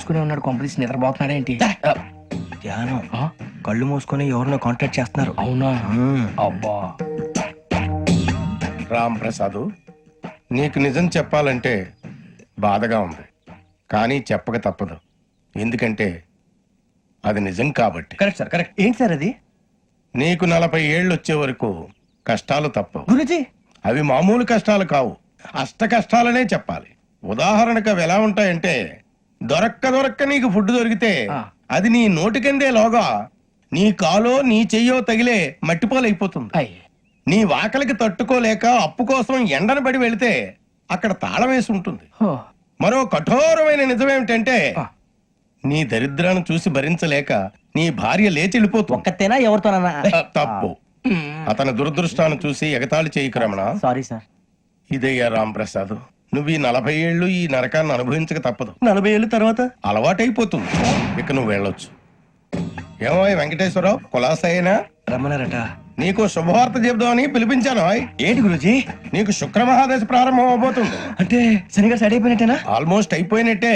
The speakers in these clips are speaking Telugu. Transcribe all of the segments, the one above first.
మూసుకునే ఉన్నాడు, కొంపదీసి నిద్రపోతున్నాడేంటి? ధ్యానం. కళ్ళు మూసుకొని ఎవరినో కాంటాక్ట్ చేస్తున్నారు. అవునా? అబ్బా. రామ్ ప్రసాద్, నీకు నిజం చెప్పాలంటే బాధగా ఉంది, కానీ చెప్పక తప్పదు. ఎందుకంటే అది నిజం కాబట్టి. Correct sir, correct. ఏంటి సార్ అది? నీకు 40 ఏళ్ళు వచ్చే వరకు కష్టాలు తప్పవు. గురుజీ, అవి మామూలు కష్టాలు కావు, అష్ట కష్టాలనే చెప్పాలి. ఉదాహరణకు అవి ఎలా ఉంటాయంటే, దొరక్క నీకు ఫుడ్ దొరికితే అది నీ నోటికందే లోగా నీ కాలో నీ చెయ్యో తగిలే మట్టిపాలైపోతుంది. నీ వాకలికి తట్టుకోలేక అప్పు కోసం ఎండను పడి వెళితే అక్కడ తాళం వేసి ఉంటుంది. మరో కఠోరమైన నిజమేమిటంటే, నీ దరిద్రాన్ని చూసి భరించలేక నీ భార్య లేచి వెళ్ళిపోతుంది. ఒక్కతేనా ఎవరితోనన్నా? తప్పు. అతని దురదృష్టాన్ని చూసి ఎగతాళి చేయకు రమణ. Sorry sir. ఇదయ్యా రాంప్రసాద్, నువ్వు ఈ 40 ఏళ్ళు ఈ నరకాన్ని అనుభవించక తప్పదు. 40 ఏళ్ళు తర్వాత అలవాటైపోతుంది. ఇక నువ్వు వెళ్ళొచ్చు. ఏమో వెంకటేశ్వరరావు, కులాసైనా రమ్మన్నారట. నీకు శుభవార్త చెబుదామని పిలిపించాను. ఏంటి గురుజీ? నీకు శుక్రమహాదశ ప్రారంభం అవబోతుంది. అంటే శనిగారు సైడ్ అయిపోయినట్టేనా? ఆల్మోస్ట్ అయిపోయినట్టే.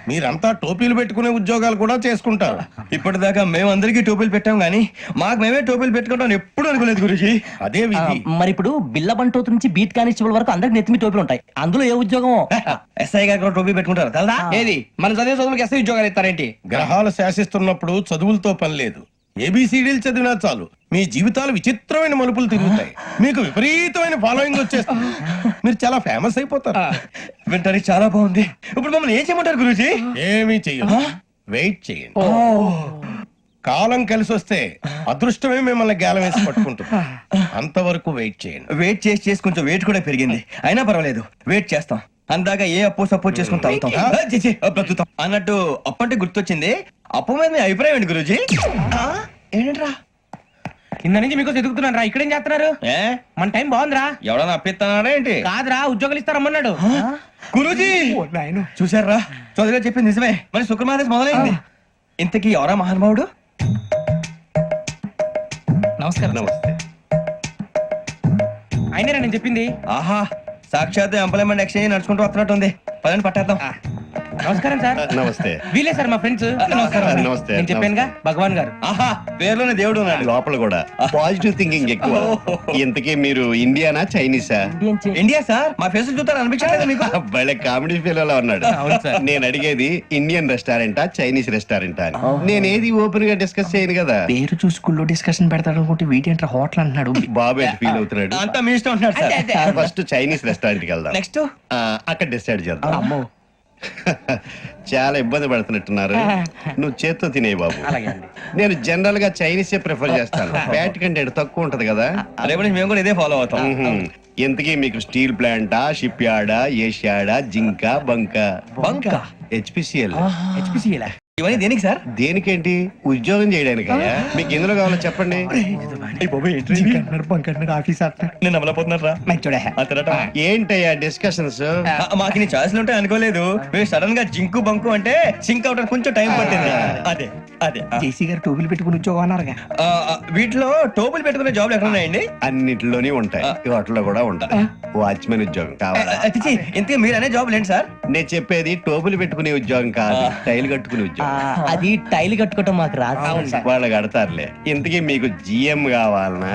మీరంతా టోపీలు పెట్టుకునే ఉద్యోగాలు కూడా చేసుకుంటారు. ఇప్పటిదాకా మేమందరికీ టోపీలు పెట్టాం గానీ మాకు మేమే టోపీలు పెట్టుకుంటాం ఎప్పుడు అనుకోలేదు గురుజీ. అదే విధి. మరి ఇప్పుడు బిల్ల బంటోతు నుంచి బీట్ కానిస్టేబుల్ వరకు అందరికి నెత్తిమి టోపీలు ఉంటాయి. అందులో ఏ ఉద్యోగం? ఎస్ఐ గారు కూడా టోపీ పెట్టుకుంటారు తెలదా? ఏది మన చదివే చదువులకు ఎస్ఐ ఉద్యోగాలు ఇస్తారేంటి? గ్రహాలు శాసిస్తున్నప్పుడు చదువులతో పని లేదు. ఏబిసిడీలు చదివినా చాలు మీ జీవితాలు విచిత్రమైన మలుపులు తిరుగుతాయి. మీకు విపరీతమైన ఫాలోయింగ్ వచ్చేస్తుంది. మీరు చాలా ఫేమస్ అయిపోతారు. వింటానికి చాలా బాగుంది. ఇప్పుడు మమ్మల్ని ఏం చేయమంటారు గురూజీ? ఏమీ చెయ్యదు, వెయిట్ చేయండి. కాలం కలిసి వస్తే అదృష్టమే మిమ్మల్ని గేలం వేసి పట్టుకుంటుంది. అంతవరకు వెయిట్ చేయండి. వెయిట్ చేసి కొంచెం వెయిట్ కూడా పెరిగింది. అయినా పర్వాలేదు, వెయిట్ చేస్తాం. అందాక ఏ అప్పు సపోర్ట్ చేసుకుని తాగుతాం, బ్రతుకుతాం అన్నట్టు. అప్పు అంటే గుర్తొచ్చింది. అప్పు మీద మీ అభిప్రాయం ఏంటి గురూజీ? ఏంటరా కింద నుంచి మీకు ఎదుగుతున్నాను రా. ఇక్కడేం చేస్తున్నారు? మన టైం బాగుందిరా. ఎవడన్నా అప్పిస్తున్నాడా ఏంటి? కాదురా, ఉద్యోగాలు ఇస్తారమ్మన్నాడు గురూజీ. చూసారా, చౌదరిగా చెప్పింది నిజమే. మరి శుక్రమాదేశ్ మొదలైంది. ఇంతకీ ఎవరా మహానుభావుడు? నమస్కారం. నమస్తే. అయినరా నేను చెప్పింది? ఆహా, సాక్షాత్ ఎంప్లాయ్మెంట్ ఎక్స్చేంజ్ నడుచుకుంటూ వస్తున్నట్టు ఉంది. పదండి పట్టేద్దాం. నమస్కారం సార్. నమస్తే. వీలే సార్ మా ఫ్రెండ్స్. నమస్తే. నేను చెప్పానుగా భగవాన్ గారు. ఆహా, పేర్లోనే దేవుడు ఉన్నాడు. లోపల కూడా పాజిటివ్ థింకింగ్ ఎక్కువ. ఇంతకీ మీరు ఇండియానా చైనీసా? India sir. మా ఫేస్ చూస్తారు అనిపించలేదు మీకు? భలే కామెడీ ఫీల్ అలా ఉన్నాడు. అవును సార్. నేను అడిగేది ఇండియన్ రెస్టారెంటా చైనీస్ రెస్టారెంటా అని. నేను ఏది ఓపెన్ గా డిస్కస్ చేయను కదా. పేరు చూసుకుల్లో డిస్కషన్ పెడతాడు అనుకుంటే వీటి ఏంట్రా హోటల్ అంటున్నాడు. బాబు ఎట్ ఫీల్ అవుతున్నాడు. అంతా మీ ఇష్టం ఉంటున్నాడు సార్. ఫస్ట్ చైనీస్ రెస్టారెంట్ కి వెళ్దాం. నెక్స్ట్ అక్కడ డిసైడ్ చేద్దాం. అమ్మో, చాలా ఇబ్బంది పడుతున్నట్టున్నారు. నువ్వు చేత్తో తినే బాబు. అలాగే అండి. నేను జనరల్ గా చైనీసే ప్రిఫర్ చేస్తాను. ఫ్యాట్ కంటే తక్కువ ఉంటది కదా. రేపు నుంచి మేము కూడా ఇదే ఫాలో అవుతాం. ఎంతకీ మీకు స్టీల్ ప్లాంటా, షిప్ యార్డా, ఏషియాడా, జింక, బంకా? బంకా, హెచ్పిసిఎల్. హెచ్పిసిఎల్ ఇవన్నీ దేనికి సార్? దేనికేంటి? ఉద్యోగం చేయడానికి. మీకు ఎందులో కావాలో చెప్పండి. నేను అమలపోతున్నారా? ఏంటయ్యా డిస్కషన్స్? మాకు నీ ఛాయిస్లు ఉంటాయి అనుకోలేదు. మీరు సడన్ గా జింకు బంకు అంటే సింక్ అవడానికి కొంచెం టైం పట్టింది. అదే అదే జేసీ గారు టోపీలు పెట్టుకుని ఉద్యోగం అన్నారుగా. వీటిలో టోపులు పెట్టుకునే జాబ్లు ఎక్కడ ఉన్నాయండి? అన్నిటిలోనే ఉంటాయి, వాటిలో కూడా ఉంటాయి. వాచ్మెన్ ఉద్యోగం కావాలా? ఇంతకీ మీరు అనే జాబ్ ఏంటి సార్? నేను చెప్పేది టోపులు పెట్టుకునే ఉద్యోగం కాదు, టైల్ కట్టుకునే ఉద్యోగం. అది టైల్ కట్టుకోవటం మాకు రాదు. వాళ్ళు కడతారులే. ఇంతకీ మీకు జిఎం కావాలనా,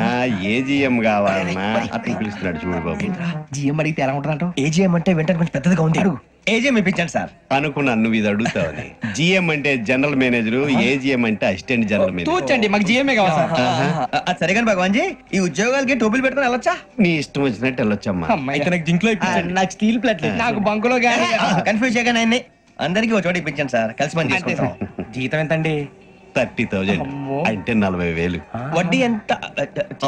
ఏ జిఎం కావాలనా? అట్లా పిలుస్తున్నాడు చూడు బాబు. జిఎం అడిగితే ఎలా ఉంటుందంట? ఏజీఎం అంటే వెంటనే కొంచెం పెద్దదిగా ఉంది. ఏజీఎం ఇప్పించండి సార్. అనుకున్నాను నువ్వు ఇది అడుగుతావని. జిఎం అంటే జనరల్ మేనేజర్, ఏజిఎం అంటే అసిస్టెంట్ జనరల్ మేనేజర్. తూచండి, మాకు జిఎంఏ కావాలి సార్. అది సరే కానీ భగవాన్ జీ, ఈ ఉద్యోగాలకి టోపులు పెట్టుకుని వెళ్ళొచ్చా? నీ ఇష్టం వచ్చినట్టు వెళ్ళొచ్చమ్మా. అయితే నాకు జింక్ లో నాకు స్టీల్ ప్లేట్ నాకు బంకులో గానీ కన్ఫ్యూజ్ చేయగానే ఆయన్ని అందరికీ ఒక చోట ఇప్పించండి సార్. కలిసి పని చేసుకుంటాం. జీతం ఎంతండి? 30,000 అంటే 40,000. వడ్డీ ఎంత?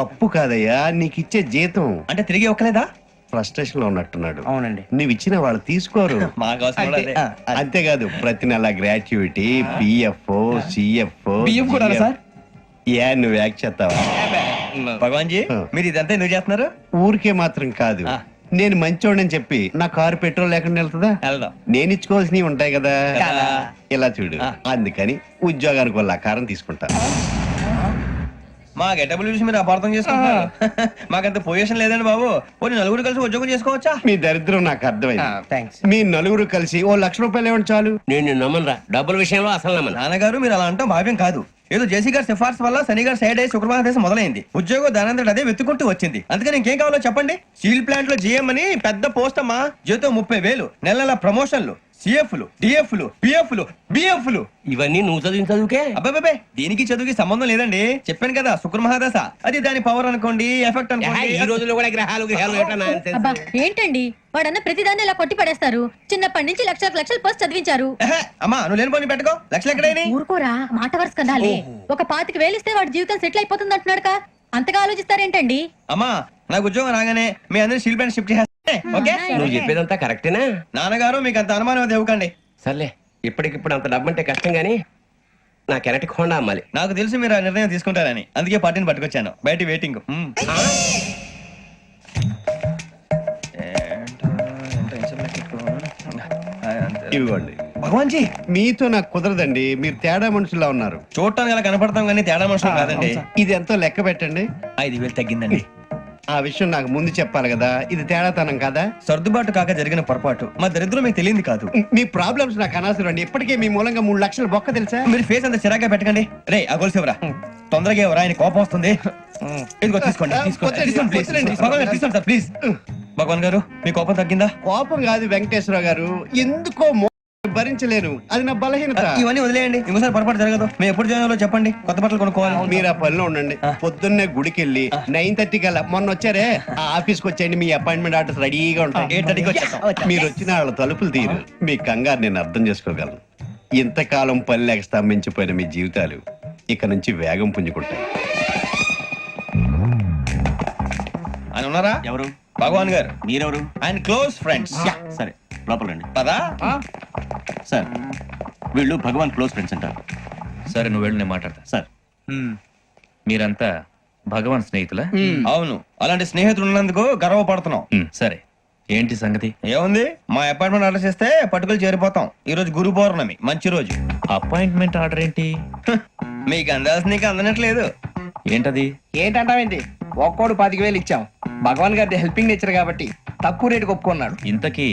అప్పు కాదయ్యా, నీకు ఇచ్చే జీతం. అంటే తిరిగి ఒక్కలేదా? ఫ్రస్ట్రేషన్ లో ఉన్నట్టున్నాడు. అవునండి. నువ్వు ఇచ్చిన వాళ్ళు తీసుకోరు. మాకు అవసరం కూడా అదే. అంతేకాదు ప్రతి నెల గ్రాట్యుటీ, పిఎఫ్, సిఎఫ్. బియ్యం కూడా సార్? ఏ నువ్వు యాక్ట్ చేస్తావా? భగవాన్ జీ, మీరు ఇదంతా ఎందుకు చేస్తున్నారు? ఊరికే మాత్రం కాదు, నేను మంచోడని చెప్పి నా కారు పెట్రోల్ లేకుండా వెళ్తుందా? వెళ్దాం. నేను ఇచ్చుకోవాల్సినవి ఉంటాయి కదా. ఇలా చూడు, ఆ. అందుకని ఉద్యోగానికి వాళ్ళ ఆకారం తీసుకుంటా. మా గెటబుల్ చూసి మీరు అపార్థం చేసుకుంటున్నారు. మాకంత పొజిషన్ లేదండి బాబు. పోనీ నలుగురు కలిసి ఉద్యోగం చేసుకోవచ్చా? మీ దరిద్రం నాకు అర్థమైంది. థ్యాంక్స్. మీ నలుగురు కలిసి ఓ ₹1,00,000 ఇవ్వండి చాలు. నేను నమ్మనరా, డబ్బుల విషయంలో అసలు నమ్మను. నాన్నగారు మీరు అలా అంటాం భావ్యం కాదు. ఏదో జేసీ గారి సిఫార్సు వల్ల శని గారు సైడ్ అయ్యి శుక్రవారం దేశం మొదలైంది. ఉద్యోగం దానంతటి అదే వెతుకుంటూ వచ్చింది. అందుకని ఇంకేం కావాలో చెప్పండి. స్టీల్ ప్లాంట్ లో జీఎం అని పెద్ద పోస్ట్ అమ్మా. జీతం 30,000, నెల నెల ప్రమోషన్లు, సిఎఫ్లు, డిఎఫ్లు, పిఎఫ్లు, బిఎఫ్లు. ఇవన్నీ నువ్వు చదివిన చదువుకే. అబ్బాబే దీనికి చదువుకి సంబంధం లేదండి. చెప్పాను కదా శుక్ర మహాదశ. అది దాని పవర్ అనుకోండి, ఎఫెక్ట్ ఈ అనుకోండి. రోజుల్లో కూడా గ్రహాలు ఎట్లా nonsense? అబ్బా ఏంటండి వాడన్న ప్రతిదాన్ని ఇలా కొట్టి పడేస్తారు. చిన్నప్పటి నుంచి లక్షలకు లక్షలు పోస్ట్ చదివించారు. ఎహె, అమ్మా నువ్వు లేని పోనీ పెట్టుకో. లక్షలు ఎక్కడైనా ఊరుకోరా, మాట వరుస కదాలే. ఒక 25,000 ఇస్తే వాడి జీవితం సెటిల్ అయిపోతుంది అంటున్నాడుక. అంతగా ఆలోచిస్తారేంటండి? అమ్మా నాకు ఉద్యోగం రాగానే మీ అందరినీ స్టీల్ ప్లాంట్ షిఫ్ట్ చేస్తే ఓకే. నువ్వు చెప్పేదంతా కరెక్టేనా? నాన్నగారు మీకు అంత అనుమానం అది ఇవ్వకండి. సర్లే, ఇప్పటికిప్పుడు అంత డబ్బంటే కష్టం గానీ నా కెనటిక్ హోండా అమ్మాలి. నాకు తెలుసు మీరు ఆ నిర్ణయం తీసుకుంటారని, అందుకే పార్టీని పట్టుకొచ్చాను. బయట వెయిటింగ్. ఇవ్వండి. భగవాన్ జీ మీతో నాకు కుదరదండి, మీరు తేడా మనుషుల్లా ఉన్నారు. చూడటానికి అలా కనపడతాం కానీ తేడా మనుషులు కాదండి. ఇది ఎంతో లెక్క పెట్టండి. 5,000 తగ్గిందండి. ఆ విషయం నాకు ముందు చెప్పాలి కదా, ఇది తేడాతనం కదా. సర్దుబాటు కాక జరిగిన పొరపాటు. మా దరిద్రం మీకు తెలియంది కాదు. మీ ప్రాబ్లమ్స్ నాకు అనవసరం అండి. ఇప్పటికే మీ మూలంగా 3 లక్షలు బొక్క తెలుసా. మీరు ఫేస్ అంత చిరాగ్గా పెట్టకండి. రే ఆ గొలుసు ఎవరా? తొందరగా ఎవరా? ఆయన కోపం వస్తుంది. ఇదిగో తీసుకోండి. తీసుకోండి ప్లీజ్. భగవాన్ గారు తీసుకోండి సార్ ప్లీజ్. భగవాన్ గారు మీ కోపం తగ్గిందా? కోపం కాదు వెంకటేశ్వర గారు, ఎందుకో భరించలేను, అది నా బలహీనత. ఇవన్నీ వదిలేయండి, ఇంకోసారి పొరపాటు జరగదు. మేము ఎప్పుడు జాయిన్ అవ్వాలో చెప్పండి, కొత్త బట్టలు కొనుక్కోవాలి. మీరు ఆ పనిలో ఉండండి. పొద్దున్నే గుడికి వెళ్ళి 9:30 కల్లా, మొన్న వచ్చారే ఆ ఆఫీస్కి వచ్చేయండి. మీ అపాయింట్మెంట్ ఆర్డర్స్ రెడీగా ఉంటాయి. 8:30కి వచ్చేస్తాం. మీరు వచ్చిన వాళ్ళ తలుపులు తీరు. మీ కంగారు నేను అర్థం చేసుకోగలను. ఇంతకాలం పని లేక స్తంభించిపోయిన మీ జీవితాలు ఇక నుంచి వేగం పుంజుకుంటాయి. ఆయన ఉన్నారా? ఎవరు? భగవాన్ గారు. మీరెవరు? ఆయన క్లోజ్ ఫ్రెండ్స్. సరే లోపల రండి. పదా సార్ వీళ్ళు భగవాన్ క్లోజ్ ఫ్రెండ్స్ అంటారు. సరే నువ్వు వెళ్ళి నేను మాట్లాడతా. సార్ మీరంతా భగవాన్ స్నేహితులా? అవును, అలాంటి స్నేహితులు ఉన్నందుకు గర్వపడుతున్నాం. సరే ఏంటి సంగతి? ఏముంది, మా అపాయింట్మెంట్ ఆర్డర్ చేస్తే పట్టుకులు చేరిపోతాం. ఈ రోజు గురు పౌర్ణమి, మంచి రోజు. అపాయింట్మెంట్ ఆర్డర్ ఏంటి? మీకు అందాల్సిన నీకు అందనట్లేదు. ఏంటది? ఏంటంటావేంటి? ఒక్కోడు 25,000 ఇచ్చాం. భగవాన్ గారి హెల్పింగ్ నేచర్ కాబట్టి తక్కువ రేటుకి ఒప్పుకున్నాడు. ఇంతకీ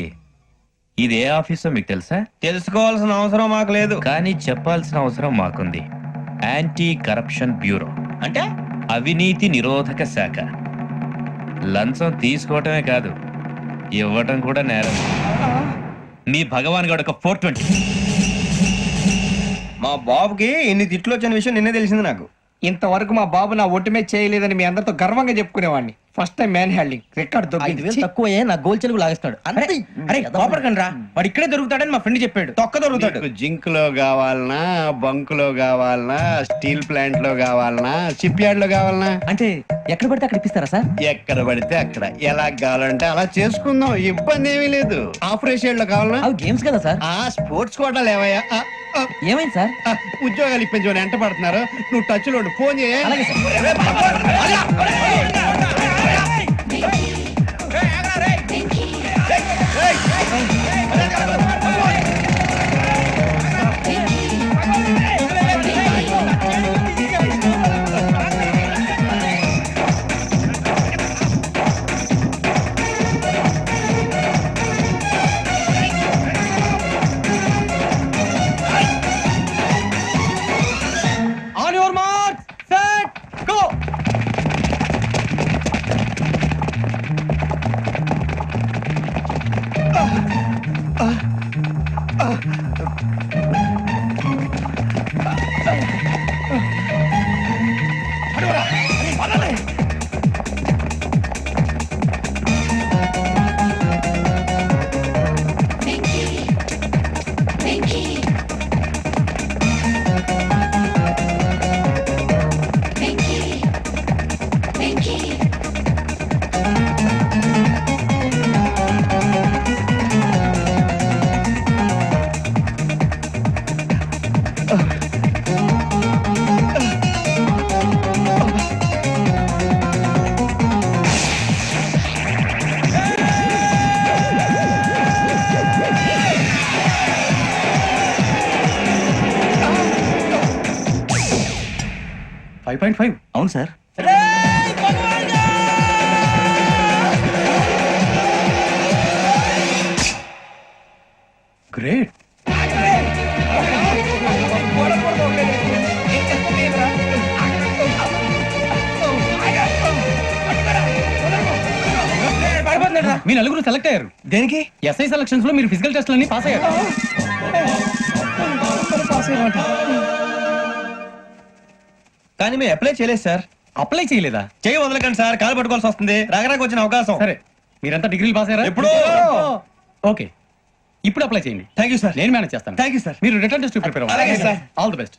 ఇది ఏ ఆఫీసో మీకు తెలుసా? తెలుసుకోవాల్సిన అవసరం మాకు లేదు. కానీ చెప్పాల్సిన అవసరం మాకుంది. యాంటీ కరప్షన్ బ్యూరో, అంటే అవినీతి నిరోధక శాఖ. లంచం తీసుకోవటమే కాదు, ఇవ్వటం కూడా నేరం. మీ భగవాన్ గారు ఒక 420. మా బాబుకి ఇన్ని తిట్లు వచ్చిన విషయం నిన్నే తెలిసింది నాకు. ఇంతవరకు మా బాబు నా ఒట్టుమే చేయలేదని మీ అందరితో గర్వంగా చెప్పుకునేవాడిని. First time man handing record 5,000 తక్కువే నా గోల్ చెలుగు లాగేస్తాడు. అరే కోపడకండి రా, వాడు ఇక్కడే దొరుకుతాడని మా ఫ్రెండ్ చెప్పాడు. తొక్క దొరుకుతాడు. మీకు జింక్ లో కావాలనా, బంక్ లో కావాలనా, స్టీల్ ప్లాంట్ లో కావాలనా, షిప్ యార్డ్ లో కావాలనా? అంటే ఎక్కడ పడితే అక్కడ ఇప్పిస్తారా సార్? ఎక్కడ పడితే అక్కడ, ఎలా కావాలంటే అలా చేసుకుందాం, ఇబ్బంది ఏమీ లేదు. ఆపరేషన్ లో కావాలనా? అవి గేమ్స్ కదా సార్. ఆ స్పోర్ట్స్ కోటా లేవయ్యా. ఏమైంది సార్? ఉద్యోగాలు ఇప్పించమని ఎంట పడుతున్నారు. నువ్వు టచ్ లో ఉండు, ఫోన్ చేయ. అలాగే sir. On your mark set go. అవును సార్. గ్రేట్. మీ నలుగురు సెలెక్ట్ అయ్యారు. దేనికి? ఎస్ఐ సెలక్షన్స్ లో మీరు ఫిజికల్ టెస్ట్ అన్ని పాస్ అయ్యారు. కానీ మేము అప్లై చేయలేదు సార్. అప్లై చేయలేదా? చేయి వదలకండి సార్, కాలు పట్టుకోవాల్సి వస్తుంది. రాగరాకు వచ్చిన అవకాశం. సరే, మీరంతా డిగ్రీలు పాస్ అయ్యారా? ఎప్పుడో. ఓకే, ఇప్పుడు అప్లై చేయండి. Thank you sir. నేను మేనేజ్ చేస్తాను. Thank you sir. మీరు రిటర్న్ టెస్ట్ ప్రిపేర్ అలాగే సార్. All the best.